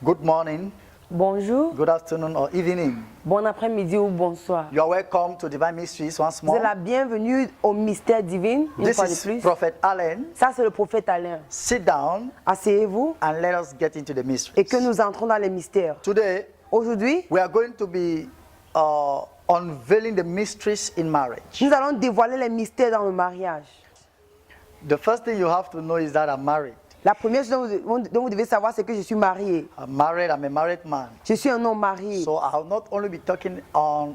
Good morning, Bonjour, good afternoon, or evening. bon après-midi ou bonsoir. You are welcome to Divine Mysteries once Vous êtes la more. bienvenue au mystère divin, une This fois de is plus. Prophet Allen. Ça, c'est le prophète Alain. Sit down Asseyez-vous and let us get into the et mysteries. que nous entrons dans les mystères. Today, Aujourd'hui, we are going to be unveiling the mysteries in marriage. nous allons dévoiler les mystères dans le mariage. The first thing you have to know is that I'm married. La première chose dont vous devez savoir, c'est que je suis marié. I'm married, I'm a married man. Je suis un homme marié. So I'll not only be talking on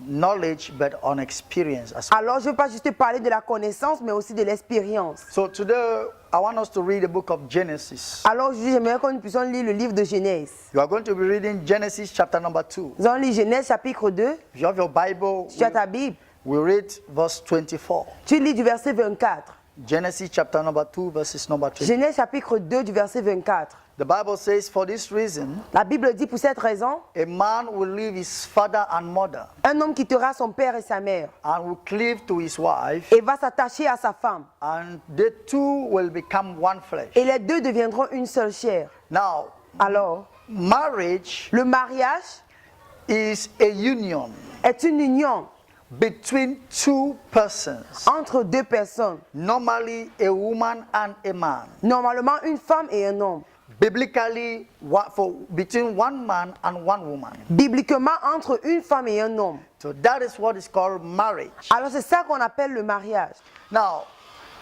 knowledge, but on experience as well. Alors, je ne veux pas juste parler de la connaissance, mais aussi de l'expérience. So today, I want us to read the book of Genesis. Alors, aujourd'hui, j'aimerais que nous puissions lire le livre de Genèse. You are going to be reading Genesis chapter number 2. Nous allons lire Genèse chapitre 2. If you have your Bible, Tu as ta Bible. we read verse 24. Tu lis du verset 24. Genesis chapter number 2, verses number 24. Genèse chapitre 2 du verset 24. The Bible says, for this reason, La Bible dit pour cette raison, a man will leave his father and mother un homme quittera son père et sa mère and will cleave to his wife, et va s'attacher à sa femme. and they two will become one flesh. Et les deux deviendront une seule chair. Now, Alors, marriage le mariage is a union est une union between two persons, entre deux personnes. normally a woman and a man. Normalement, une femme et un homme. Biblically, between one man and one woman. Bibliquement, entre une femme et un homme. So that is what is called marriage. Alors, c'est ça qu'on appelle le mariage. Now,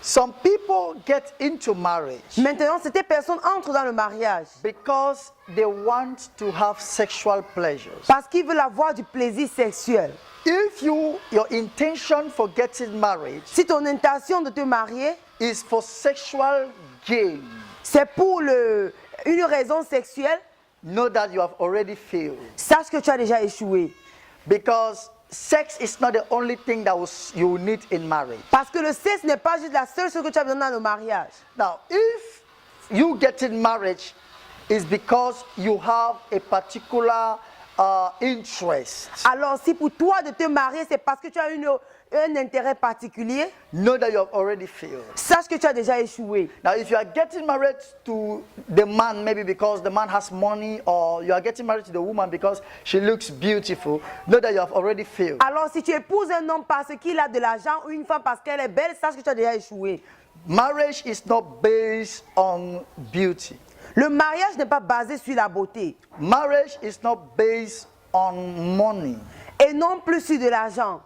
some people get into marriage Maintenant, ces personnes entrent dans le mariage because they want to have sexual pleasures. parce qu'ils veulent avoir du plaisir sexuel. If your intention for getting married Si ton intention de te marier, is for sexual gain, c'est pour une raison sexuelle, know that you have already failed. sache que tu as déjà échoué. Because sex is not the only thing that you need in marriage. Parce que le sexe n'est pas juste la seule chose que tu as besoin dans le mariage. Now, if you get in marriage is because you have a particular interest, Alors, si pour toi de te marier, c'est parce que tu as un intérêt particulier, know that you have already failed. sache que tu as déjà échoué. Now, if you are getting married to the man, maybe because the man has money, or you are getting married to the woman because she looks beautiful, know that you have already failed. Alors, si tu épouses un homme parce qu'il a de l'argent ou une femme parce qu'elle est belle, sache que tu as déjà échoué. Marriage is not based on beauty. Le mariage n'est pas basé sur la beauté Marriage is not based on money. et non plus sur de l'argent.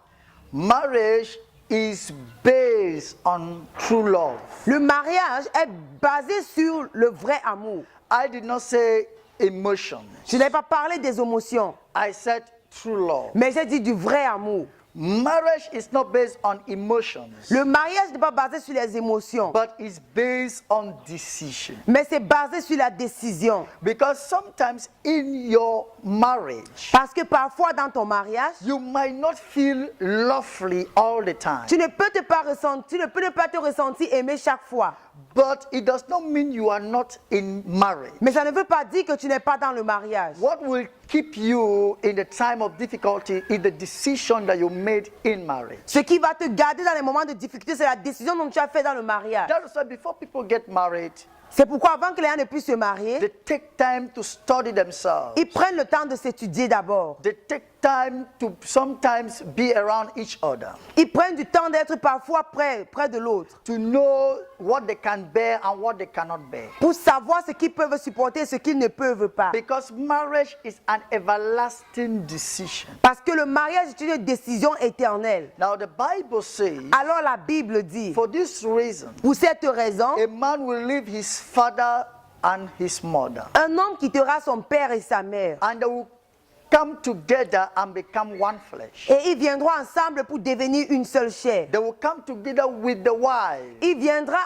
Marriage is based on true love. Le mariage est basé sur le vrai amour. I did not say emotions. Je n'ai pas parlé des émotions, I said true love. mais j'ai dit du vrai amour. Marriage is not based on emotions, Le mariage n'est pas basé sur les émotions, but it's based on decision. mais c'est basé sur la décision. Because sometimes in your marriage, Parce que parfois dans ton mariage, you might not feel lovely all the time. tu ne peux ne pas te ressentir aimé chaque fois. But it does not mean you are not in marriage. Mais ça ne veut pas dire que tu n'es pas dans le mariage. What will keep you in the time of difficulty is the decision that you made in marriage. Ce qui va te garder dans les moments de difficulté, c'est la décision dont tu as fait dans le mariage. That is why before people get married, C'est pourquoi avant que les gens ne puissent se marier, they take time to study themselves. ils prennent le temps de s'étudier d'abord. They take time to sometimes be around each other, Ils prennent du temps d'être parfois près de l'autre to know what they can bear and what they cannot bear. pour savoir ce qu'ils peuvent supporter et ce qu'ils ne peuvent pas. Because marriage is an everlasting decision. Parce que le mariage est une décision éternelle. Now the Bible says, Alors la Bible dit, for this reason, pour cette raison, a man will leave his father and his mother, un homme quittera son père et sa mère. and they will come together and become one flesh. Et ils viendront ensemble pour devenir une seule chair. They will come together with the wife. Il viendra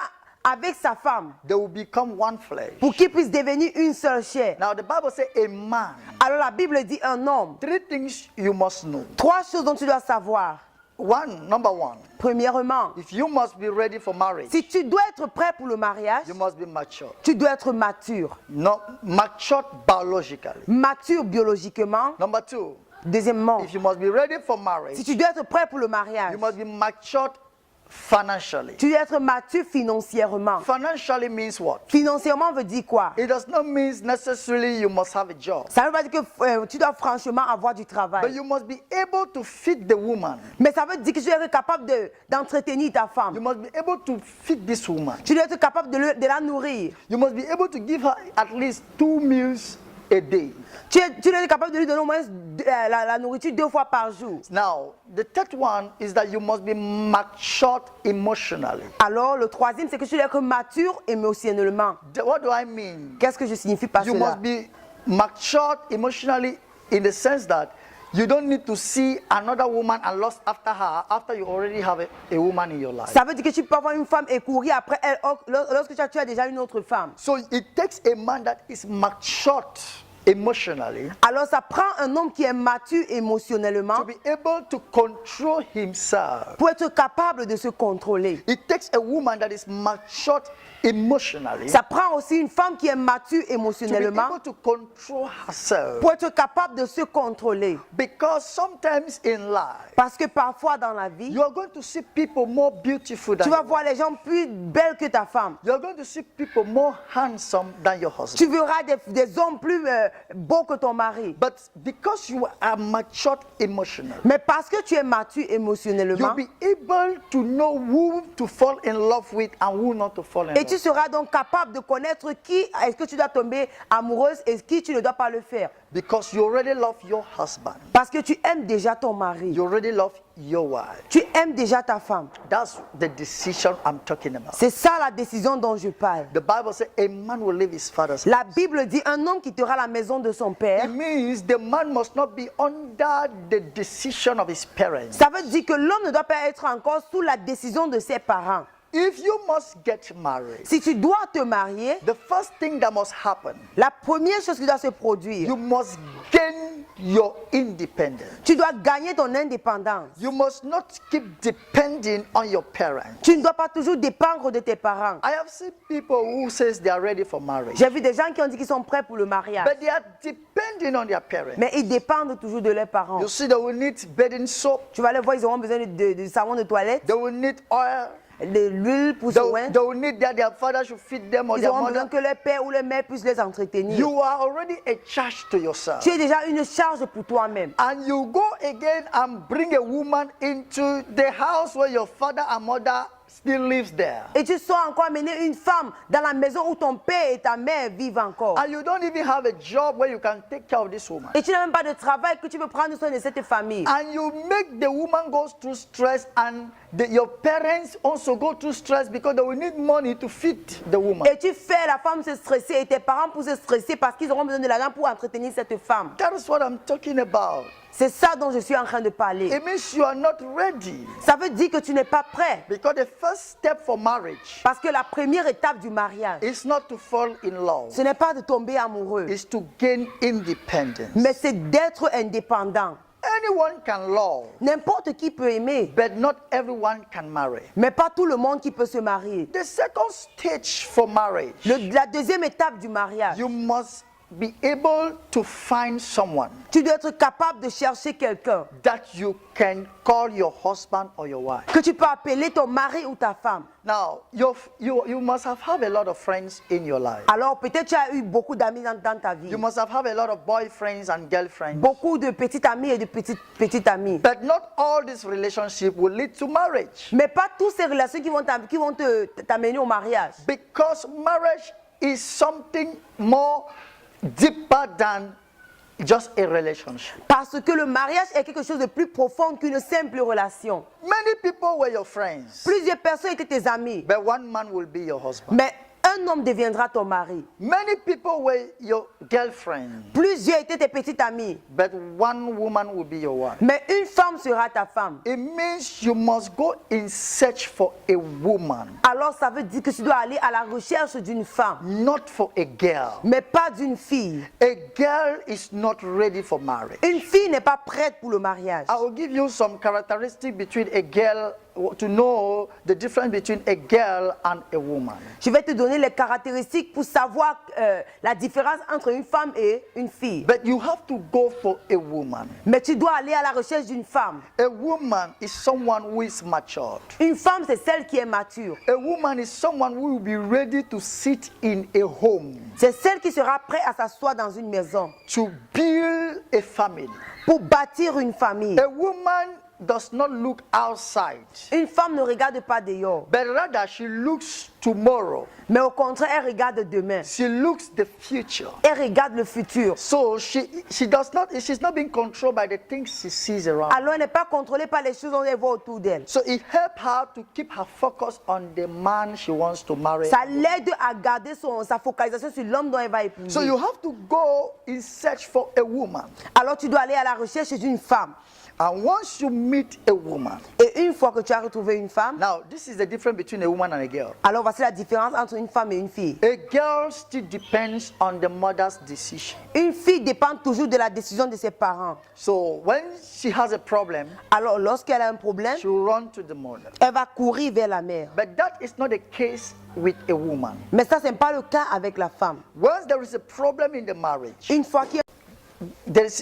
avec sa femme They will become one flesh. pour qu'ils puissent devenir une seule chair. Now the Bible says a man. Alors la Bible dit un homme. Three things you must know. Trois choses dont tu dois savoir. Number one, Premièrement, if you must be ready for marriage, si tu dois être prêt pour le mariage, you must be mature. tu dois être mature. Not matured biologically. Mature biologiquement. Number two, Deuxièmement, if you must be ready for marriage, si tu dois être prêt pour le mariage, you must be matured financially. Tu dois être mature financièrement. Financially means what? Financièrement veut dire quoi? It does not mean necessarily you must have a job. Ça veut pas dire que tu dois franchement avoir du But travail. you must be able to feed the woman. Mais ça veut dire que tu dois être capable d'entretenir ta You femme. must be able to feed this woman. Tu dois être capable de la nourrir. You must be able to give her at least 2 meals a day. Tu dois être capable de lui donner au moins la nourriture 2 fois par jour. Now, the third one is that you must be matured emotionally. Alors, le troisième, c'est que tu dois être mature émotionnellement. What do I mean? Qu'est-ce que je signifie par You cela? must be matured emotionally in the sense that you don't need to see another woman and lust after her after you already have a woman in your life. Ça veut dire que tu peux avoir une femme et courir après elle lorsque tu as déjà une autre femme. So it takes a man that is matured emotionally Alors, ça prend un homme qui est mature émotionnellement to be able to control himself. pour être capable de se contrôler. It takes a woman that is matured emotionally Ça prend aussi une femme qui est mature to be émotionnellement able to control herself. pour être capable de se contrôler. Because sometimes in life, Parce que parfois dans la vie, you are going to see people more beautiful than tu vas you. voir les gens plus belles que ta femme. You are going to see people more handsome than your husband. Tu verras des hommes plus beaux que ton mari. But because you are matured emotionally, Mais parce que tu es mature you'll émotionnellement, be able to know who to fall in love with and who not to fall in et love tu with. seras donc capable de connaître qui est-ce que tu dois tomber amoureuse et qui tu ne dois pas le faire. Because you already love your husband. Parce que tu aimes déjà ton mari. You already love your wife. Tu aimes déjà ta femme. That's the decision I'm talking about. C'est ça la décision dont je parle. The Bible says a man will leave his father's house. La Bible dit un homme quittera la maison de son père. It means the man must not be under the decision of his parents. Ça veut dire que l'homme ne doit pas être encore sous la décision de ses parents. If you must get married, Si tu dois te marier, the first thing that must happen, la première chose qui doit se produire, you must gain your independence. tu dois gagner ton indépendance. You must not keep depending on your parents. Tu ne dois pas toujours dépendre de tes parents. I have seen people who says they are ready for marriage, J'ai vu des gens qui ont dit qu'ils sont prêts pour le mariage, but they are depending on their parents. mais ils dépendent toujours de leurs parents. You see, they will need bathing soap, Tu vas les voir, ils auront besoin de savon de toilette, they will need oil, de l'huile pour se oindre. they will need that their father should feed them or Ils their auront besoin mother. que leur père ou leur mère puisse les entretenir. You are already a charge to yourself. Tu es déjà une charge pour toi-même. And you go again and bring a woman into the house where your father and mother still lives there. Et tu sors encore amener une femme dans la maison où ton père et ta mère vivent encore. And you don't even have a job where you can take care of this woman. Et tu n'as même pas de travail que tu peux prendre soin de cette famille. And you make the woman go through stress and your parents also go through stress because they will need money to feed the woman. Et tu fais la femme se stresser et tes parents pour se stresser parce qu'ils auront besoin de l'argent pour entretenir cette femme. That is what I'm talking about. C'est ça dont je suis en train de parler. It means you are not ready. Ça veut dire que tu n'es pas prêt. Because the first step for marriage Parce que la première étape du mariage, is not to fall in love. ce n'est pas de tomber amoureux, Is to gain independence. mais c'est d'être indépendant. Anyone can love, N'importe qui peut aimer, but not everyone can marry. mais pas tout le monde qui peut se marier. The second stage for marriage, La deuxième étape du mariage, you must be able to find someone tu dois être capable de chercher quelqu'un that you can call your husband or your wife. que tu peux appeler ton mari ou ta femme. Now, you must have a lot of friends in your life. Alors peut-être tu as eu beaucoup d'amis dans ta vie. You must have a lot of boyfriends and girlfriends. Beaucoup de petits amis et de petites amies. But not all these relationships will lead to marriage. Mais pas toutes ces relations qui vont t'amener au mariage. Because marriage is something more deeper than just a relationship. Parce que le mariage est quelque chose de plus profond qu'une simple relation. Many people were your friends, Plusieurs personnes étaient tes amis, but one man will be your husband. mais un homme deviendra ton mari. Many people were your girlfriend, Plusieurs étaient tes petites amies, but one woman will be your wife. mais une femme sera ta femme. It means you must go in search for a woman, Alors ça veut dire que tu dois aller à la recherche d'une femme, not for a girl. mais pas d'une fille. A girl is not ready for marriage. Une fille n'est pas prête pour le mariage. I will give you some characteristics between a girl to know the difference between a girl and a woman. Je vais te donner les caractéristiques pour savoir la différence entre une femme et une fille. But you have to go for a woman. Mais tu dois aller à la recherche d'une femme. A woman is someone who is matured. Une femme, c'est celle qui est mature. A woman is someone who will be ready to sit in a home, C'est celle qui sera prête à s'asseoir dans une maison to build a family. pour bâtir une famille. A woman does not look outside, Une femme ne regarde pas dehors, but rather she looks tomorrow. mais au contraire, elle regarde demain. She looks the future. Elle regarde le futur. So she's not being controlled by the things she sees around. Alors, elle n'est pas contrôlée par les choses dont elle voit autour d'elle. So it helps her to keep her focus on the man she wants to marry. Ça l'aide à garder sa focalisation sur l'homme dont elle va épouser. So you have to go in search for a woman. Alors, tu dois aller à la recherche d'une femme. And once you meet a woman, Et une fois que tu as retrouvé une femme, now this is the difference between a woman and a girl. alors voici la différence entre une femme et une fille. A girl still depends on the mother's decision. Une fille dépend toujours de la décision de ses parents. So when she has a problem, Alors, lorsqu'elle a un problème, she will run to the mother. elle va courir vers la mère. But that is not the case with a woman. Mais ça, ce n'est pas le cas avec la femme. Once there is a problem in the marriage, Une fois qu'il y a,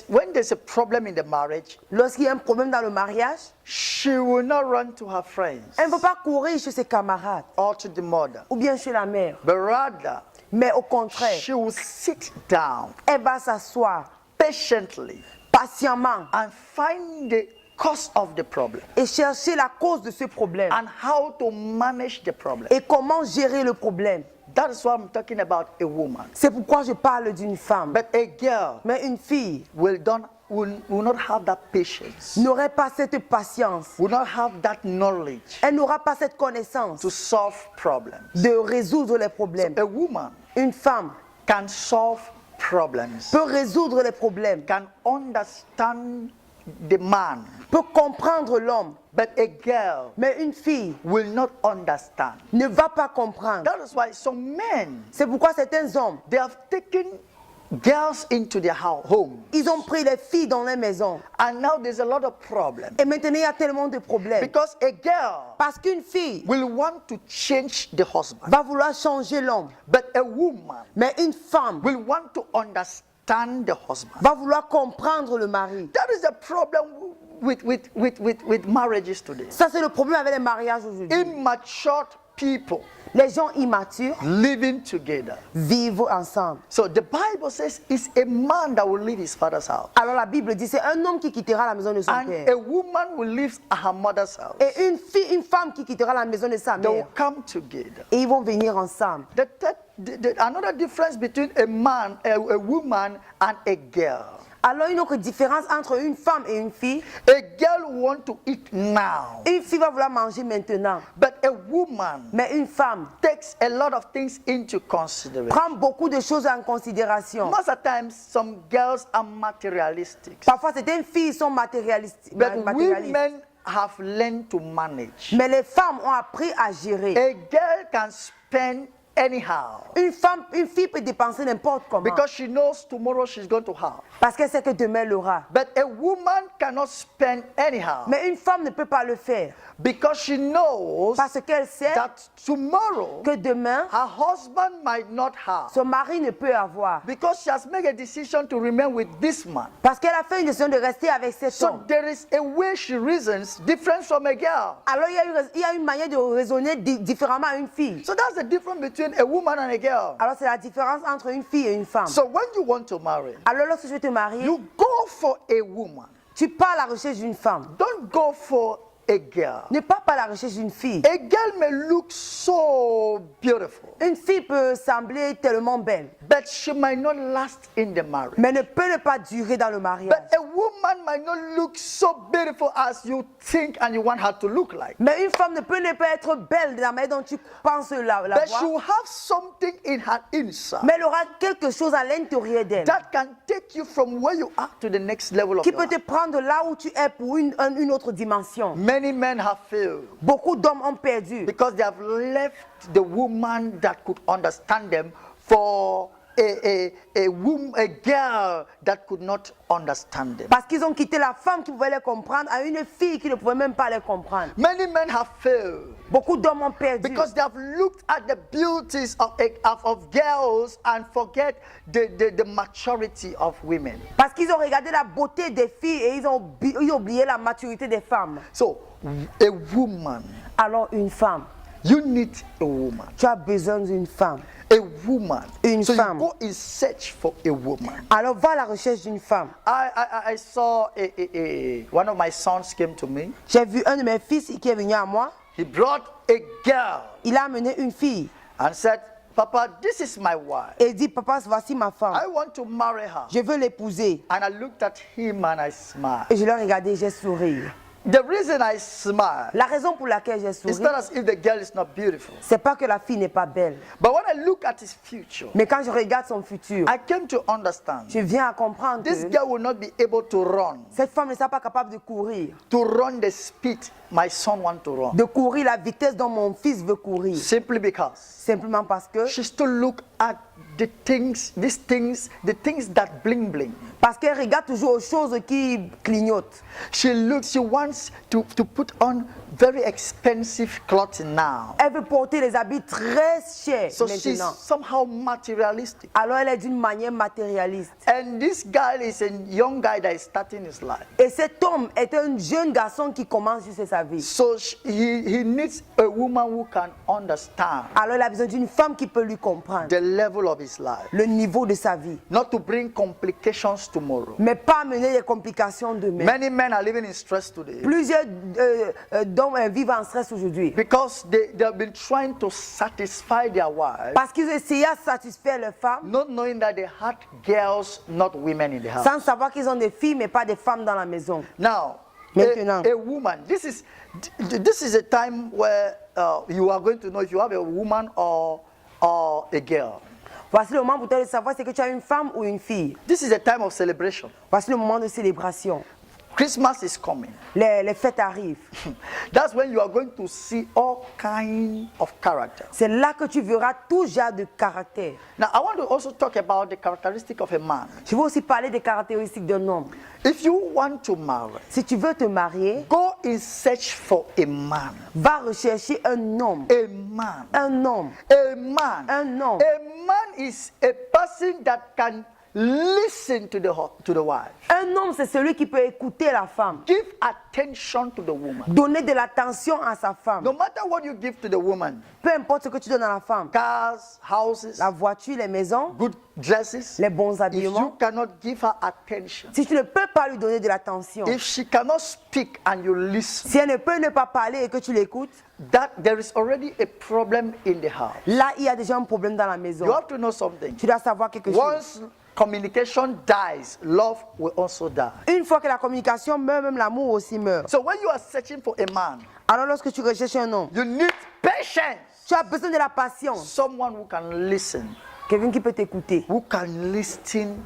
when there's a problem in the marriage, lorsqu'il y a un problème dans le mariage, she will not run to her friends elle ne va pas courir chez ses camarades or to the mother, ou bien chez la mère. but rather Mais au contraire, she will sit down elle va s'asseoir patiently patiemment and find the cause of the problem et chercher la cause de ce problème and how to manage the problem. et comment gérer le problème. That is why I'm talking about a woman. C'est pourquoi je parle d'une femme. But a girl Mais une fille will not have that patience, n'aurait pas cette patience. will not have that knowledge Elle n'aura pas cette connaissance to solve problems. de résoudre les problèmes. A woman Une femme can solve problems, peut résoudre les problèmes, can understand the man, peut comprendre l'homme. but a girl Mais une fille will not understand. ne va pas comprendre. That is why some men, C'est pourquoi certains hommes, they have taken girls into their home, ils ont pris les filles dans les maisons. and now there's a lot of problems Et maintenant, il y a tellement de problèmes. because a girl Parce qu'une fille will want to change the husband, va vouloir changer l'homme. but a woman Mais une femme will want to understand the husband. va vouloir comprendre le mari. That is the problem with marriages today. Ça, c'est le problème avec les mariages aujourd'hui. Immature people Les gens immatures living together. vivent ensemble. So the Bible says it's a man that will leave his father's house, Alors la Bible dit, c'est un homme qui quittera la maison de son and père. a woman will leave her mother's house. Et une femme qui quittera la maison de sa They will mère. come together. Et ils vont venir ensemble. Another difference between a man, a woman, and a girl. Alors une autre différence entre une femme et une fille. A girl want to eat now, Une fille va vouloir manger maintenant. but a woman Mais une femme takes a lot of things into consideration. prend beaucoup de choses en considération. Most of the time, some girls are materialistic, Parfois, certaines filles sont matérialistes. but women have learned to manage. Mais les femmes ont appris à gérer. A girl can spend anyhow Une fille peut dépenser n'importe comment. because she knows tomorrow she's going to have. Parce qu'elle sait que demain elle l'aura. But a woman cannot spend anyhow Mais une femme ne peut pas le faire. because she knows Parce qu'elle sait that tomorrow que demain, her husband might not have, son mari ne peut avoir. because she has made a decision to remain with this man. Parce qu'elle a fait une décision de rester avec cet So homme. there is a way she reasons different from a girl. Alors il y a une manière de raisonner différemment à une fille. So that's the difference between a woman and a girl. Alors c'est la différence entre une fille et une femme. So when you want to marry, Alors lorsque je te marie, you go for a woman. tu pars à la recherche d'une femme. Don't go for a girl. Ne pars pas à la recherche d'une fille. A girl may look so beautiful, Une fille peut sembler tellement belle, but she might not last in the marriage. mais ne peut ne pas durer dans le mariage. But a woman might not look so beautiful as you think and you want her to look like. Mais une femme ne peut être belle de la manière dont tu penses la But she voir. will have something in her inside Mais elle aura quelque chose à l'intérieur d'elle that can take you from where you are to the next level of qui your peut te life. prendre là où tu es pour une autre dimension. Many men have failed Beaucoup d'hommes ont perdu because they have left the woman that could understand them for a girl that could not understand them. Parce qu'ils ont quitté la femme qui pouvait les comprendre à une fille qui ne pouvait même pas les comprendre. Many men have failed Beaucoup d'hommes ont perdu. because they have looked at the beauties of girls and forget the maturity of women. Parce qu'ils ont regardé la beauté des filles et ils ont oublié la maturité des femmes. So, a woman, Alors une femme, you need a woman. tu as besoin d'une femme. A woman. Une So femme. you go in search for a woman. Alors va à la recherche d'une femme. I saw one of my sons came to me. J'ai vu un de mes fils qui est venu à moi. He brought a girl Il a amené une fille and said, Papa, this is my wife. et il dit, papa, voici ma femme. I want to marry her. Je veux l'épouser. And I looked at him and I smiled. Et je l'ai regardé, j'ai souri. The reason I smile La raison pour laquelle j'ai is souri, not as if the girl is not beautiful. c'est pas que la fille n'est pas belle. But when I look at his future, Mais quand je regarde son futur, I came to understand je viens à comprendre this que girl will not be able to run cette femme ne sera pas capable de courir the speed my son wants to run. de courir la vitesse dont mon fils veut courir. Simply because Simplement parce que, she still look at the things that bling bling. parce qu'elle regarde toujours aux choses qui clignotent. She wants to put on very expensive clothing now. Elle veut porter les habits très chers So she's maintenant. somehow materialistic. Alors elle est d'une manière matérialiste. And this guy is a young guy that is starting his life. Et cet homme est un jeune garçon qui commence juste sa vie. So he needs a woman who can understand Alors il a besoin d'une femme qui peut lui comprendre the level of his life, le niveau de sa vie. not to bring complications tomorrow. Mais pas amener les complications demain. Many men are living in stress today Plusieurs d'hommes vivent en stress aujourd'hui. because they have been trying to satisfy their wives, Parce qu'ils essayaient à satisfaire leurs femmes not knowing that they had girls, not women in the house. sans savoir qu'ils ont des filles mais pas des femmes dans la maison. Now, Maintenant. a woman, this is a time where you are going to know if you have a woman or a girl. Voici le moment pour toi de savoir si que tu as une femme ou une fille. This is a time of celebration. Voici le moment de célébration. Christmas is coming. Les fêtes arrivent. That's when you are going to see all kinds of character. C'est là que tu verras tout genre de caractère. Now, I want to also talk about the characteristic of a man. Je veux aussi parler des caractéristiques d'un homme. If you want to marry, Si tu veux te marier, go in search for a man. va rechercher un homme. A man. Un homme. A man. Un homme. A man is a person that can listen to the wife. Un homme, c'est celui qui peut écouter la femme. Give attention to the woman. Donner de l'attention à sa femme. No matter what you give to the woman, Peu importe ce que tu donnes à la femme. cars, houses, La voiture, les maisons, good dresses, les bons if you habillements. cannot give her attention, Si tu ne peux pas lui donner de l'attention, if she cannot speak and you listen, si elle ne peut ne pas parler et que tu l'écoutes, that there is already a problem in the house. là, il y a déjà un problème dans la maison. You have to know something. Tu dois savoir quelque chose. Once communication dies, love will also die. Une fois que la communication meurt, même l'amour aussi meurt. So when you are searching for a man, Alors lorsque tu recherches un homme, you need patience. tu as besoin de la patience. Someone who can listen, Quelqu'un qui peut t'écouter, who can listen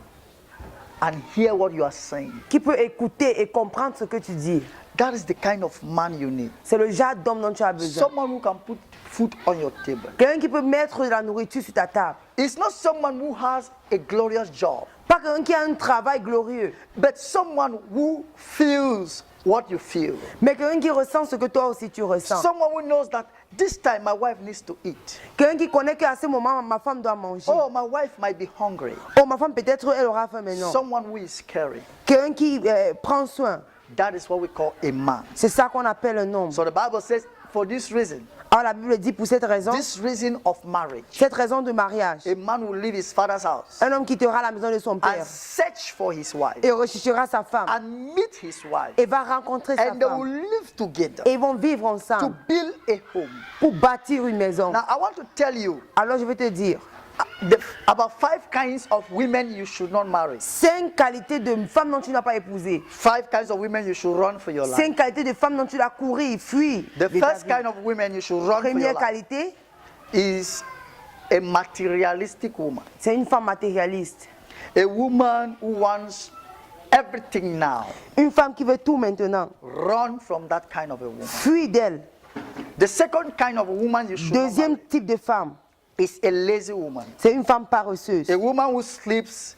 and hear what you are saying. qui peut écouter et comprendre ce que tu dis. That is the kind of man you need. C'est le genre d'homme dont tu as besoin. Someone who can put food on your table. Quelqu'un qui peut mettre de la nourriture sur ta table. It's not someone who has a glorious job, Pas quelqu'un qui a un travail glorieux, but someone who feels what you feel. mais quelqu'un qui ressent ce que toi aussi tu ressens. Someone who knows that this time my wife needs to eat. Quelqu'un qui connaît qu'à ce moment, ma femme doit manger. Oh, my wife might be hungry. Oh, ma femme peut-être elle aura faim maintenant. Someone who is caring. Quelqu'un qui prend soin. That is what we call a man. C'est ça qu'on appelle un homme. So the Bible says, for this reason, Alors la Bible dit pour cette raison of marriage, de mariage, a man will leave his father's house un homme quittera la maison de son and père search for his wife et recherchera sa femme and meet his wife, et va rencontrer sa and they will femme. live together Et ils vont vivre to ensemble build a home. pour bâtir une maison. Now, I want to tell you Alors je vais te dire, about 5 kinds of women you should not marry. 5 qualités de femmes dont tu n'as pas épousé. 5 kinds of women you should run for your life. 5 qualités de femmes dont tu dois courir, fuir. The de ta first vie. kind of women you should run for your Première life qualité, is a materialistic woman. c'est une femme matérialiste. A woman who wants everything now. Une femme qui veut tout maintenant. Run from that kind of a woman. Fuis d'elle. The second kind of woman you should not Deuxième marry type de femme, is a lazy woman. C'est une femme paresseuse. A woman who sleeps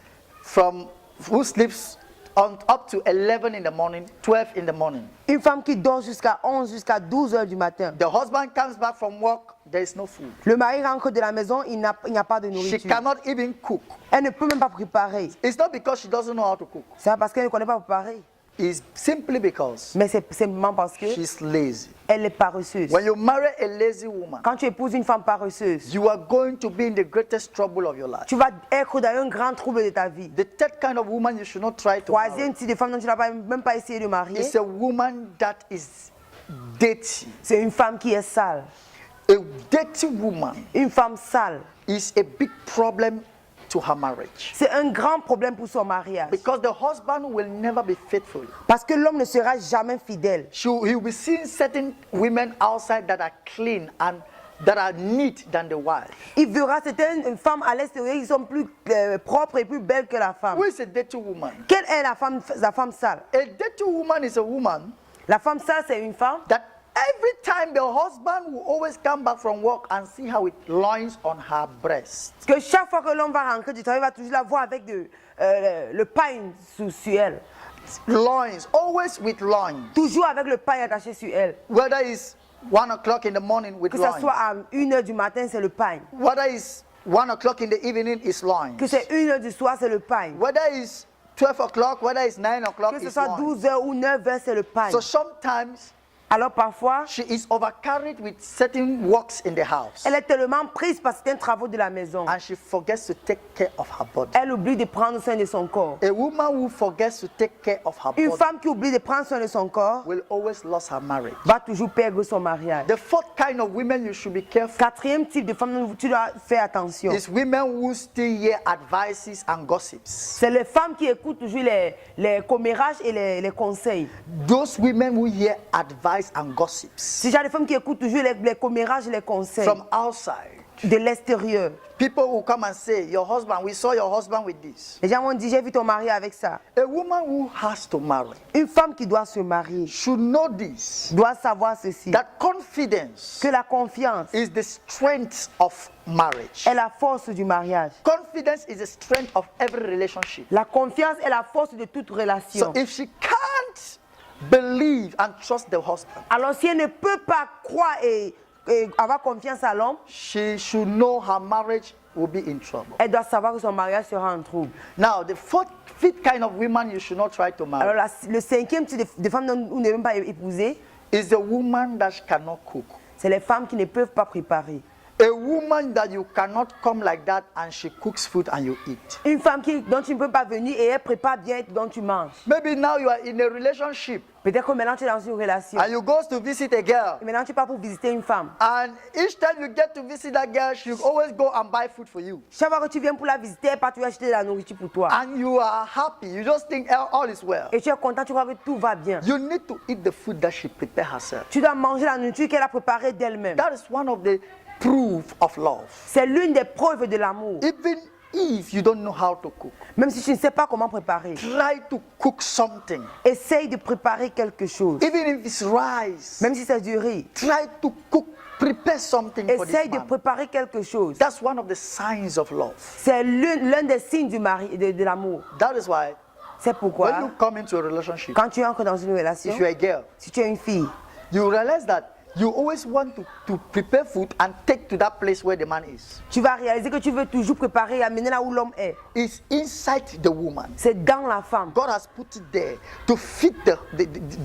up to 11 in the morning, 12 in the morning. Une femme qui dort jusqu'à 11, jusqu'à 12 heures du matin. The husband comes back from work, there is no food. Le mari rentre de la maison, il n'y a pas de She nourriture. cannot even cook. Elle ne peut même pas préparer. It's not because she doesn't know how to cook. C'est pas parce qu'elle ne connaît pas préparer. It's simply because Mais c'est simplement parce que she's lazy. elle est paresseuse. When you marry a lazy woman, Quand tu épouses une femme paresseuse, you are going to be in the greatest trouble of your life. tu vas être dans un grand trouble de ta vie. The third kind of woman you should not try to marry Troisième type de femme dont tu n'as même pas essayé de marier, is a woman that is dirty. c'est une femme qui est sale. A dirty woman Une femme sale. is a big problem to her marriage. C'est un grand problème pour son mariage. Because the husband will never be faithful. Parce que l'homme ne sera jamais fidèle. He will be seeing certain women outside that are clean and that are neat than the wife. Il verra certaines femmes à l'extérieur qui sont plus propres et plus belles que la femme. Who is a dirty woman? Quelle est la femme sale? A dirty woman is a woman La femme sale, c'est une femme that every time the husband will always come back from work and see how it loins on her breast. que chaque fois que l'homme va rentrer du travail, il va toujours la voir avec le pain sur elle. Loins, always with loins. Toujours avec le pain attaché sur elle. Whether it's 1 o'clock in the morning with Que ce soit loins. à 1h du matin, c'est le pain. Whether it's 1 o'clock in the evening, it's loins. Que c'est 1h du soir, c'est le pain. Whether it's 12 o'clock, whether it's 9 o'clock, Que ce it's soit loins. 12h ou 9h, c'est le pain. So sometimes Alors parfois, she is overcarried with certain works in the house. elle est tellement prise par certains travaux de la maison. And she forgets to take care of her body. Elle oublie de prendre soin de son corps. A woman who forgets to take care of her Une body femme qui oublie de prendre soin de son corps will always lose her marriage. va toujours perdre son mariage. The fourth kind of women you should be careful Quatrième type de femme dont tu dois faire attention. is women who still hear advices and gossips. C'est les femmes qui écoutent toujours les commérages et les conseils. Those women who hear advice and gossips C'est genre les femmes qui écoutent toujours les commérages et les conseils from outside. de l'extérieur. People will come and say, your husband, we saw your husband with this. Les gens vont dire, j'ai vu ton mari avec ça. A woman who has to marry Une femme qui doit se marier should know this, doit savoir ceci, that confidence que la confiance is the strength of marriage. est la force du mariage. Confidence is the strength of every relationship. La confiance est la force de toute relation. So if she can't believe and trust the husband, Alors si elle ne peut pas croire et avoir confiance à l'homme, she should know her marriage will be in trouble. elle doit savoir que son mariage sera en trouble. Now, the fifth kind of woman you should not try to marry Alors le cinquième type de femme dont vous ne même pas épouser, is the woman that cannot cook. c'est les femmes qui ne peuvent pas préparer. A woman that you cannot come like that and she cooks food and you eat. Une femme dont tu ne peux pas venir et elle prépare bien dont tu manges. Maybe now you are in a relationship Peut-être que maintenant tu es dans une relation. and you go to visit a girl. Et maintenant tu pars pour visiter une femme. And each time you get to visit that girl, she always go and buy food for you. Chaque fois que tu viens pour la visiter, elle part tu vas acheter de la nourriture pour toi. And you are happy. You just think all is well. Et tu es content, tu crois que tout va bien. You need to eat the food that she prepared herself. Tu dois manger la nourriture qu'elle a préparée d'elle-même. That is one of the proof of love. C'est l'une des preuves de l'amour. Even if you don't know how to cook, Même si tu ne sais pas comment préparer, try to cook something. essaye de préparer quelque chose. Even if it's rice, Même si c'est du riz, try to prepare something for this essaye de man. préparer quelque chose. That's one of the signs of love. C'est l'un des signes de l'amour. That is why C'est when pourquoi, you come into a relationship, quand tu entres dans une relation, if you're a girl, si tu es une fille, you realize that you always want to prepare food and take to that place where the man is. tu vas réaliser que tu veux toujours préparer et amener là où l'homme est. It's inside the woman. C'est dans la femme. God has put it there to feed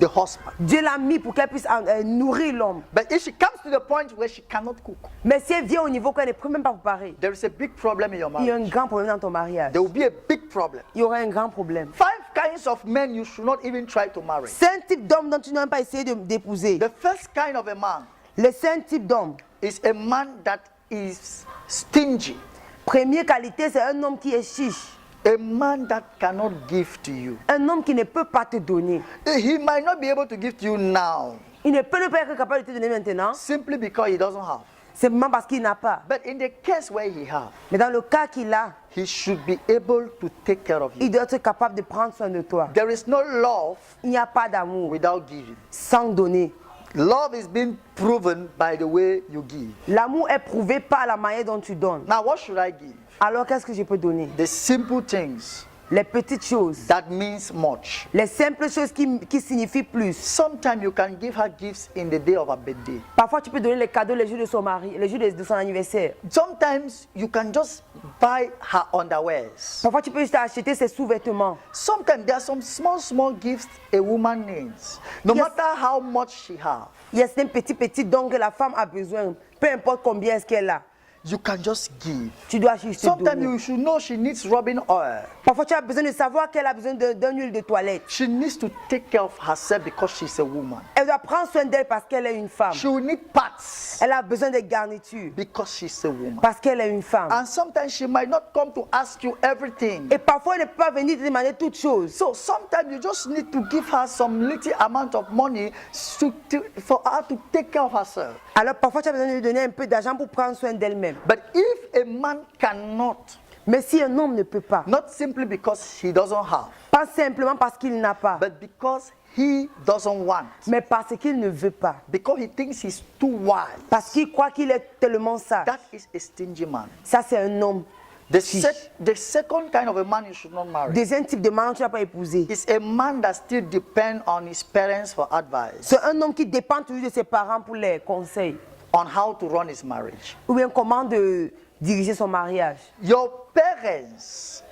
the husband. Dieu l'a mis pour qu'elle puisse nourrir l'homme. But if she comes to the point where she cannot cook, Mais si elle vient au niveau qu'elle ne peut même pas préparer, there is a big problem in your il y a un marriage. grand problème dans ton mariage. There will be a big problem. Il y aura un grand problème. 5 kinds of men you should not even try to marry. 5 types d'hommes dont tu n'as même pas essayé d'épouser. The first kind of a man Les 5 types d'hommes. is a man that is stingy, Première qualité, c'est un homme qui est chiche. a man that cannot give to you. Un homme qui ne peut pas te donner. He might not be able to give to you now Il ne peut pas être capable de te donner maintenant, simply because he doesn't have. simplement parce qu'il n'a pas. But in the case where he have, Mais dans le cas qu'il a, he should be able to take care of you. il doit être capable de prendre soin de toi. There is no love Il n'y a pas d'amour without giving. sans donner. Love is being proven by the way you give. L'amour est prouvé par la manière dont tu donnes. Now, what should I give? Alors qu'est-ce que je peux donner? The simple things Les petites choses. that means much. Les simples choses qui signifient plus. Sometimes you can give her gifts in the day of her birthday. Parfois, tu peux donner les cadeaux les jours de son mari, les jours de son anniversaire. Sometimes you can just buy her underwears. Parfois, tu peux juste acheter ses sous-vêtements. Sometimes there are some small gifts a woman needs. No Yes. matter how much she has, Il y a certains petits dons que la femme a besoin. Peu importe combien est-ce qu'elle a. you can just give. Tu dois juste Sometimes donner. you should know she needs rubbing oil. Parfois, tu as besoin de savoir qu'elle a besoin d'un huile de toilette. She needs to take care of herself because she's a woman. Elle doit prendre soin d'elle parce qu'elle est une femme. She will need parts Elle a besoin de garnitures because she's a woman. parce qu'elle est une femme. And sometimes she might not come to ask you everything. Et parfois, elle ne peut pas venir te demander toutes choses. So sometimes you just need to give her some little amount of money for her to take care of herself. Alors parfois, tu as besoin de lui donner un peu d'argent pour prendre soin d'elle-même. But if a man cannot, Mais si un homme ne peut pas, not simply because he doesn't have, pas simplement parce qu'il n'a pas, but because he doesn't want, mais parce qu'il ne veut pas, because he thinks he's too wise, parce qu'il croit qu'il est tellement sage, that is a stingy man. ça c'est un homme. The, chiche. the second kind of a man you should not marry Deuxième type de mari que tu n'as pas épousé, is a man that still depends on his parents for advice c'est un homme qui dépend toujours de ses parents pour les conseils, on how to run his marriage. ou bien comment de diriger son mariage. Your parents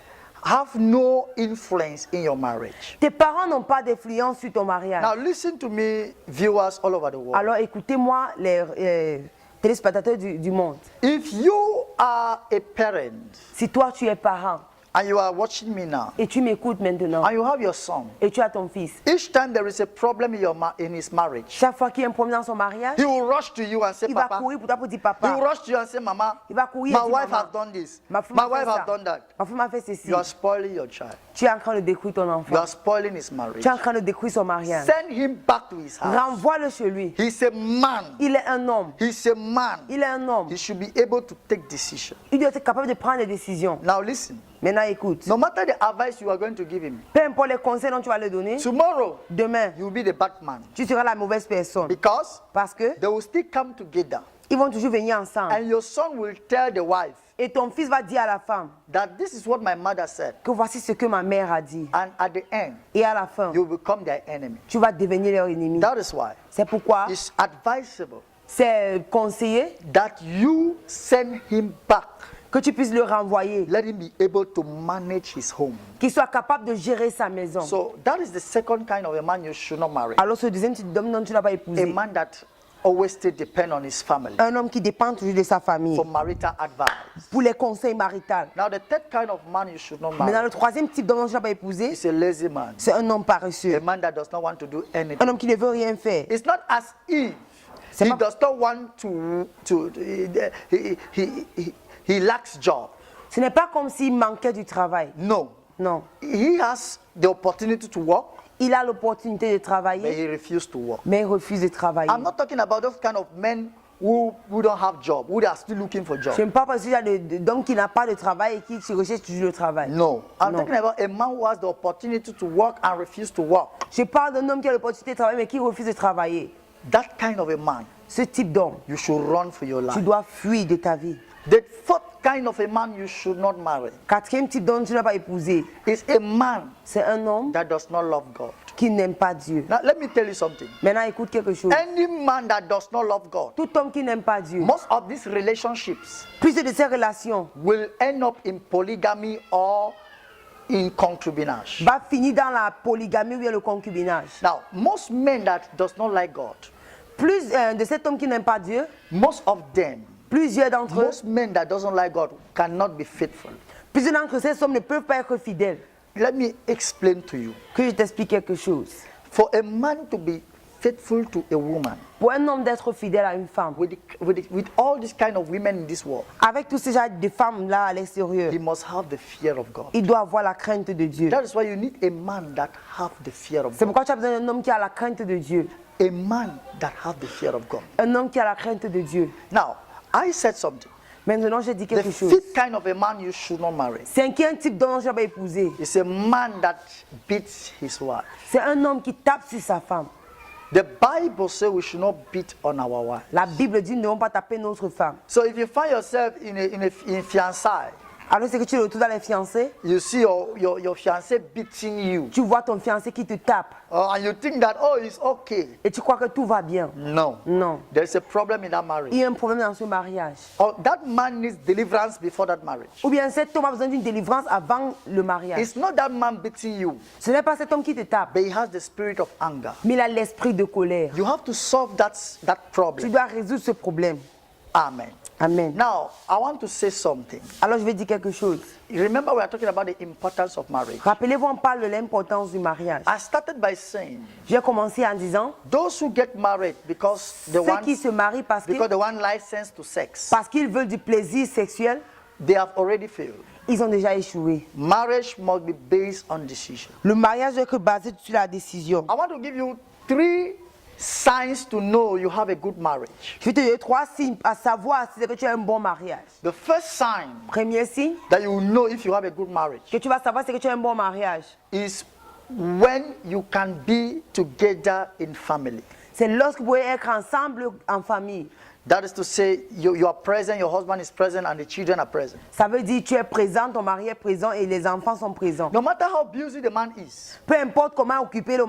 have no influence in your marriage. Tes parents n'ont pas d'influence sur ton mariage. Now listen to me, viewers all over the world. Alors écoutez-moi, les téléspectateurs du monde. If you are a parent Si toi tu es parent and you are watching me now et tu m'écoutes maintenant and you have your son, et tu as ton fils, each time there is a problem in his marriage, chaque fois qu'il y a un problème dans son mariage, he will rush to you and say, il va Papa. courir pour toi pour dire He will papa, rush to you and say, Mama, il va courir my et dire wife maman, has done this. ma femme My a fait wife ça. has done that. Ma femme a fait ceci. You are spoiling your child. Tu es en train de détruire ton You enfant. are spoiling his marriage. Tu es en train de détruire son mariage. Send him back to his house. Renvoie-le chez lui. He's a man. Il est un homme. He's a man. Il est un homme. He should be able to take decision. Il doit être capable de prendre des décisions. Now listen. Maintenant écoute. No matter the advice you are going to give him, Peu importe les conseils dont tu vas le donner, tomorrow demain, you will be the bad man. tu seras la mauvaise personne. Because Parce que they will still come together. ils vont toujours venir ensemble. And your son will tell the wife Et ton fils va dire à la femme that this is what my mother said. que voici ce que ma mère a dit. And at the end, Et à la fin, you will become their enemy. tu vas devenir leur ennemi. That is why C'est pourquoi it's advisable c'est conseillé that you send him back. que tu puisses le renvoyer, Let him be able to manage his home. qu'il soit capable de gérer sa maison. So that is the second kind of a man you should not marry. Alors ce deuxième type d'homme dont tu n'as pas A épousé, man that always still depend on his family un homme qui dépend toujours de sa famille for marital advice. pour les conseils maritaux. Now the third kind of man you should not Maintenant marry le troisième type d'homme dont tu n'as pas épousé, is a lazy man. c'est un homme A paresseux, man that does not want to do un anything. homme qui ne veut rien faire. It's not as if C'est he pas- does not want he lacks job. Ce n'est pas comme s'il manquait du travail. No. Non. He has the opportunity to work, Il a l'opportunité de but travailler, he refuses to work. mais il refuse de travailler. I'm not talking about those kind of men who don't have job, who are still looking for job. Je n'aime pas parce qu'il y a d'hommes qui n'ont pas de travail et qui recherchent toujours le travail. No. I'm No. talking about a man who has the opportunity to work and refuse to work. Je parle d'un homme qui a l'opportunité de travailler mais qui refuse de travailler. That kind of a man, Ce type d'homme, you should run for your tu life. dois fuir de ta vie. The fourth kind of a man you should not marry Quatrième type d'homme que tu n'as pas épousé, is a man c'est un homme that does not love God. qui n'aime pas Dieu. Now, let me tell you something. Maintenant, écoute quelque chose. Any man that does not love God, Tout homme qui n'aime pas Dieu, most of these relationships plusieurs de ces relations will end up in polygamy or in concubinage. va finir dans la polygamie ou bien le concubinage. Now, most men that does not like God, Plus de cet homme qui n'aime pas Dieu, most of them, plusieurs d'entre eux, most men that doesn't like God cannot be faithful. plusieurs d'entre ces hommes ne peuvent pas être fidèles. Let me explain to you. Que je t'explique quelque chose. For a man to be faithful to a woman, Pour un homme d'être fidèle à une femme, with all these kind of women in this world, avec tous ces genres de femmes là à l'extérieur, he must have the fear of God. il doit avoir la crainte de Dieu. That is why you need a man that have the fear of C'est God. pourquoi tu as besoin d'un homme qui a la crainte de Dieu. A man that have the fear of God. Un homme qui a la crainte de Dieu. Now, I said something. Maintenant, j'ai dit The quelque chose. fifth kind of a man you should not marry Cinquième type d'homme que je vais épouser, is a man that beats his wife. c'est un homme qui tape sur sa femme. The Bible says we should not beat on our wife. La Bible dit nous ne devons pas taper notre femme. So if you find yourself in fiançailles, Alors c'est que tu es retournes dans les fiancés, you see your fiancé beating you, tu vois ton fiancé qui te tape and you think that, oh, it's okay. et tu crois que tout va bien. No. Non. There's a problem in that marriage. Il y a un problème dans ce mariage. Or that man needs deliverance before that marriage. Ou bien cet homme a besoin d'une délivrance avant le mariage. It's not that man beating you, Ce n'est pas cet homme qui te tape, but he has the spirit of anger. mais il a l'esprit de colère. You have to solve that Tu problem. dois résoudre ce problème. Amen. Amen. Now, I want to say something. Alors je vais dire quelque chose. Remember, we are talking about the importance of marriage. Rappelez-vous, on parle de l'importance du mariage. I started by saying, J'ai commencé en disant, those who get married because ceux qui se marient parce they want license to sex, qu'ils veulent du plaisir sexuel, they have already failed. ils ont déjà échoué. Marriage must be based on decision. Le mariage doit être basé sur la décision. I want to give you 3 signs to know you have a good marriage. Je vais te donner 3 signes à savoir si c'est que tu as un bon mariage. The first sign Premier signe that you will know if you have a good marriage que tu vas savoir c'est que tu as un bon mariage. is when you can be together in family. C'est lorsque vous pouvez être ensemble en famille. That is to say, you are present, your husband is present, and the children are present. Ça veut dire tu es présent, ton mari est présent et les enfants sont présents. No matter how busy the man is, Peu importe comment occuper le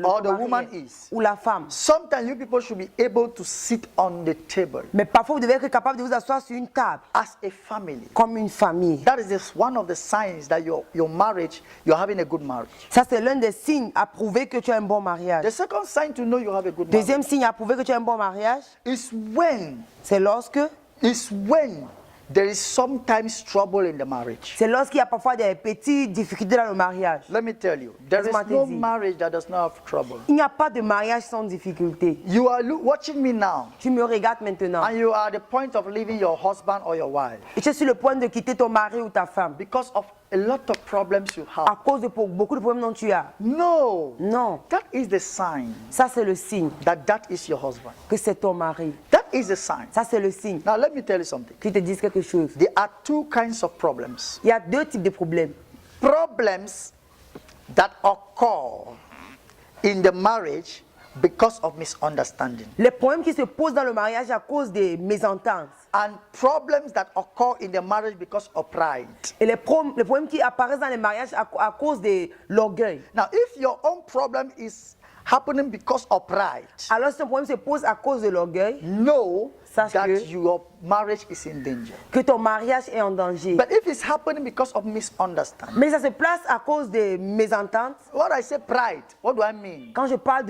or the mari woman est, is, ou la femme. sometimes you people should be able to sit on the table Mais parfois vous devez être capable de vous asseoir sur une table as a family. comme une famille. That is just one of the signs that your marriage, you're having a good marriage. Ça c'est l'un des signes à prouver que tu as un bon mariage. The second sign to know you have a good marriage Deuxième signe à prouver que tu as un bon mariage, is when there is sometimes trouble in the marriage. c'est lorsqu'il y a parfois des petites difficultés dans le mariage. Let me tell you, there is Laisse-moi te no dire. marriage that does not have trouble. Il n'y a pas de mariage sans difficulté. You are watching me now, Tu me regardes maintenant. and you are at the point of leaving your husband or your wife Et tu es sur le point de quitter ton mari ou ta femme because of a lot of problems you à have. cause de beaucoup de problèmes dont tu as. No, Non, that is the sign ça c'est le signe that is your husband. que c'est ton mari. That is the sign. Ça c'est le signe. Now let me tell you something. Que je te dise quelque chose. There are 2 kinds of problems. Il y a 2 types de problèmes. Problems that occur in the marriage because of misunderstanding, Les problèmes qui se posent dans le mariage à cause des mésentences. and problems that occur in the marriage because of pride. Et les problèmes qui apparaissent dans les mariages à cause de l'orgueil. Now, if your own problem is happening because of pride, Alors si un problème se pose à cause de l'orgueil, know Sache that que- your marriage is in danger. que ton mariage est en danger. But if it's happening because of misunderstanding, Mais ça se place à cause des mésententes. what I say pride, what do I mean? Quand je parle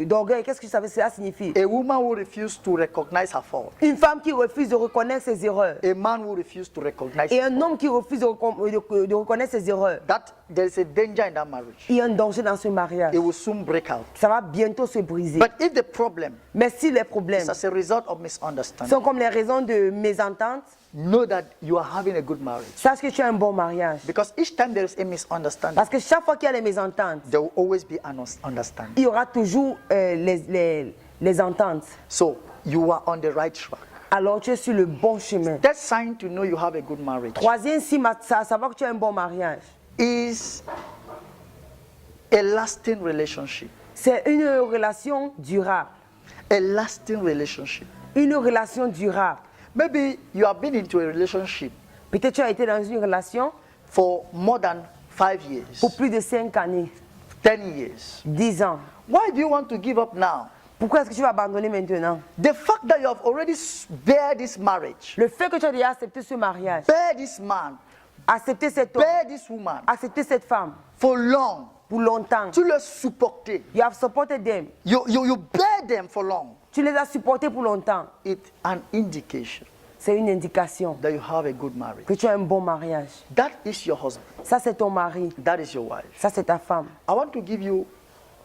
d'orgueil, qu'est-ce que cela signifie? A woman who refuses to recognize her fault. Une femme qui refuse de reconnaître ses erreurs. A man who refuses to recognize Et his un fault. homme qui refuse de reconnaître ses erreurs. That there is a danger in that marriage. Il y a un danger dans ce mariage. It will soon break out. Ça va bientôt se briser. But if the problem Mais si les problèmes is as a result of misunderstanding, sont comme les raisons de mésentente, know that you are having a good marriage. sache que tu as un bon mariage. Because each time there is a misunderstanding, Parce que chaque fois qu'il y a des mésententes, there will always be an understanding. il y aura toujours les ententes. So you are on the right track. Alors tu es sur le bon chemin. That sign to know you have a good marriage Troisième signe à savoir que tu as un bon mariage, is a lasting relationship. c'est une relation durable. A lasting relationship. Une relation durable. Maybe you have been into a relationship Peut-être tu as été dans une relation for more than 5 years, pour plus de 5 années, 10 years. 10 ans. Why do you want to give up now? Pourquoi est-ce que tu vas abandonner maintenant? The fact that you have already bear this marriage, Le fait que tu as déjà accepté ce mariage, bear this man, accepté cet homme, bear this woman accepté cette femme for long, pour longtemps. tu les supporter. You have supported them. You bear them for long. Tu les as supportés pour longtemps. It's an indication C'est une indication that you have a good marriage. que tu as un bon mariage. That is your husband. Ça, c'est ton mari. That is your wife. Ça, c'est ta femme. I want to give you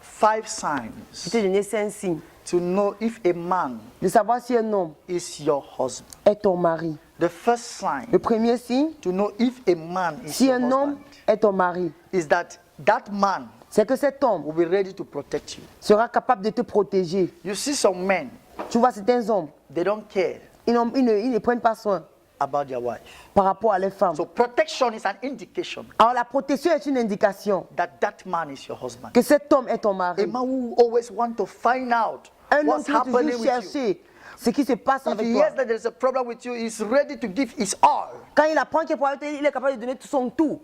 5 Je signs t'ai donné 5 signes to know if a man de savoir si un homme is your husband. est ton mari. The first sign Le premier signe, to know if a man is si your un homme husband est ton mari, is that that man c'est que cet homme will be ready to protect you. sera capable de te protéger. You see some men, Tu vois, certains hommes, they don't care. ils ne prennent pas soin. about their wife. par rapport à les femmes. So protection is an indication Alors la protection est une indication that man is your husband. que cet homme est ton A mari. man who always want to find out Un homme what's qui veut happening toujours with you. chercher ce qui se passe If avec he toi. hears that there's a problem with you, he's ready to give his all. Quand il apprend qu'il est pour arrêter, il est capable de donner tout son tout.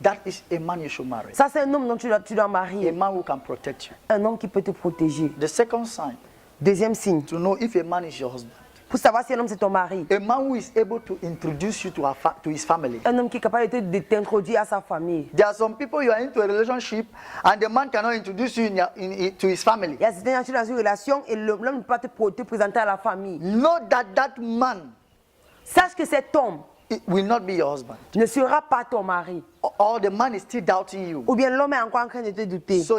That is a man you should marry. Ça, c'est un homme dont tu dois A marier. man who can protect you. Un homme qui peut te protéger. The second sign Deuxième signe, to know if a man is your husband. pour savoir si un homme c'est ton mari. A man who is able to introduce you to his family. Un homme qui est capable de t'introduire à sa famille. There are some people you are into a relationship and the man cannot introduce you to his family. Il y a certains gens qui sont dans une relation et l'homme ne peut pas te présenter à la famille. Know that man Sache que cet homme will not be your husband. ne sera pas ton mari. Or the man is still doubting you. Ou bien l'homme est encore en train de te douter. So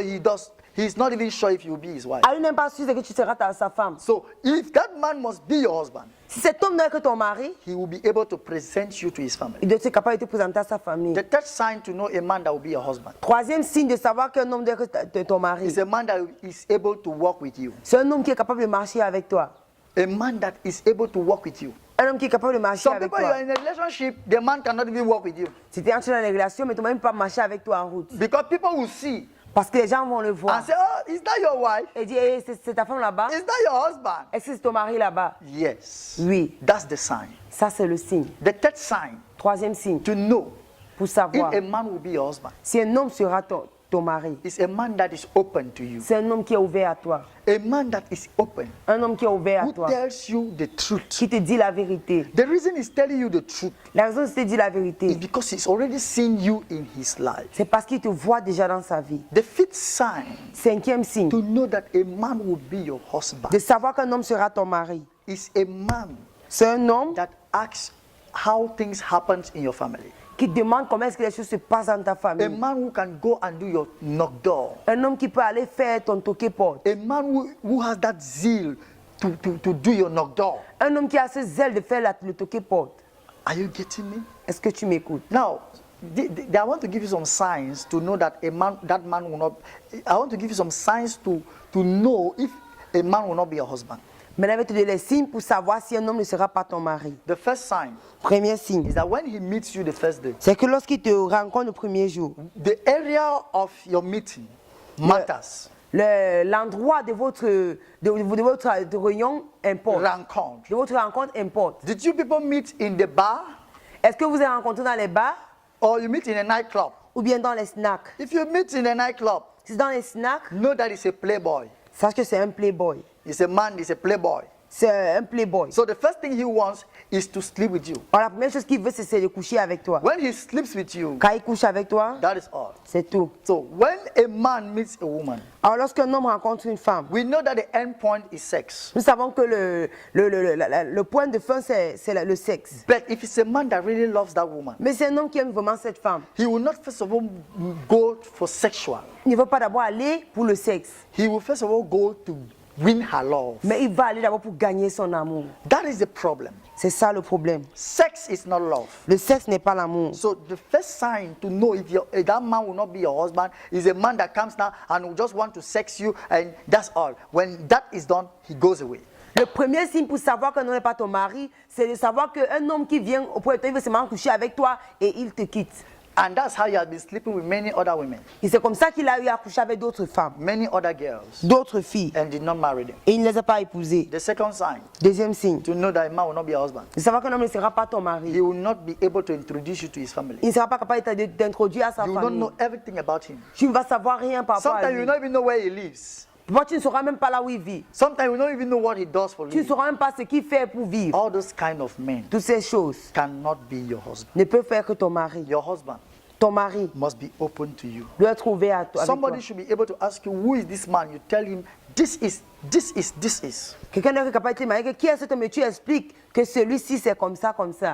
he's not even sure if you will be his wife. Ah, il n'est pas sûr que tu seras sa femme. So if that man must be your husband, Si cet homme n'est que ton mari, he will be able to present you to his family. il doit être capable de te présenter à sa famille. The third sign to know a man that will be your husband Troisième signe de savoir qu'un homme doit être ton mari, is a man that is able to walk with you. c'est un homme qui est capable de marcher avec toi. A man that is able to walk with you. Un homme qui est capable de marcher Some avec people you toi. are in a relationship, the man cannot even walk with you Si tu es entré dans les relations, mais tu ne peux même pas marcher avec toi en route. because people will see Parce que les gens vont le voir. and say, "Oh, is that your wife? Et dire, hey, c'est ta femme là-bas? Is that your husband?" Est-ce que c'est ton mari là-bas? Yes. Oui, That's the sign. ça c'est le signe. The third sign Troisième signe, to know pour if savoir a man will be your husband si un homme sera ton mari. is a man that is open to you. C'est un homme qui est ouvert à toi. A man that is open, Un homme qui est ouvert à who toi. tells you the truth. Qui te dit la vérité. The reason he's telling you the truth La raison qu'il te dit la is vérité, because he's already seen you in his life. c'est parce qu'il te voit déjà dans sa vie. The fifth sign Cinquième signe, to know that a man will be your husband de savoir qu'un homme sera ton mari. is a man C'est un homme that asks how things happen in your family. qui demande comment est-ce que les choses se passent dans ta A famille. man who can go and do your knock door. Un homme qui peut aller faire ton toqué-porte. A man who has that zeal to do your knock door. Un homme qui a ce zèle de faire le toqué-porte. Are you getting me? Est-ce que tu m'écoutes? Now, I want to give you some signs to know that that man will not. I want to give you some signs to know if a man will not be your husband. Maintenant, je vais te donner les signes pour savoir si un homme ne sera pas ton mari. The first sign Premier signe, is that when he meets you the first day, c'est que lorsqu'il te rencontre le premier jour, the area of your meeting matters. l'endroit de votre réunion importe. Rencontre. De votre rencontre importe. Did you people meet in the bar Est-ce que vous êtes rencontrés dans les bars or you meet in a nightclub? ou bien dans les snacks? If you meet in a nightclub, Si c'est dans les snacks, know that it's a playboy. sache que c'est un playboy. It's a man, it's a playboy. C'est un playboy. So the first thing he wants is to sleep with you. Alors, la première chose qu'il veut, c'est de coucher avec toi. When he sleeps with you, Quand il couche avec toi, that is all. c'est tout. So when a man meets a woman, Alors, lorsqu'un homme rencontre une femme, we know that the end point is sex. nous savons que le point de fin, c'est le sexe. But if it's a man that really loves that woman, Mais c'est un homme qui aime vraiment cette femme. he will not first of all go for sexual. Il ne veut pas d'abord aller pour le sexe, He will first of all go to win her love. mais il va aller d'abord pour gagner son amour. That is the problem. C'est ça le problème. Sex is not love. Le sexe n'est pas l'amour. So the first sign to know if that man will not be your husband is a man that comes now and will just want to sex you and that's all. When that is done, he goes away. Le premier signe pour savoir qu'un homme n'est pas ton mari, c'est de savoir qu'un homme qui vient auprès de toi, il veut seulement coucher avec toi et il te quitte. And that's how he has been sleeping with many other women, Et c'est comme ça qu'il a eu à coucher avec d'autres femmes, many other girls, d'autres filles, and did not marry them. et il ne les a pas épousées. The second sign Deuxième signe, to know that a man will not be your husband, de savoir qu'un homme ne sera pas ton he mari. will not be able to introduce you to his family. Il ne sera pas capable d'introduire à sa You don't famille. know everything about him. Tu ne vas savoir rien par rapport à Sometimes you lui. don't even know where he lives. Toi, tu ne sauras même pas là où il vit. Sometimes you don't even know what he does for Tu ne you. sauras même pas ce qu'il fait pour vivre. All those kind of men Toutes ces choses cannot be your husband. ne peuvent faire que ton mari. Your husband Ton mari must be open to you. doit être ouvert à toi. Somebody should be able to ask you, who is this man? You tell him, this is. Quelqu'un doit être capable de te demander qui est cet homme et tu expliques que celui-ci c'est comme ça, comme ça.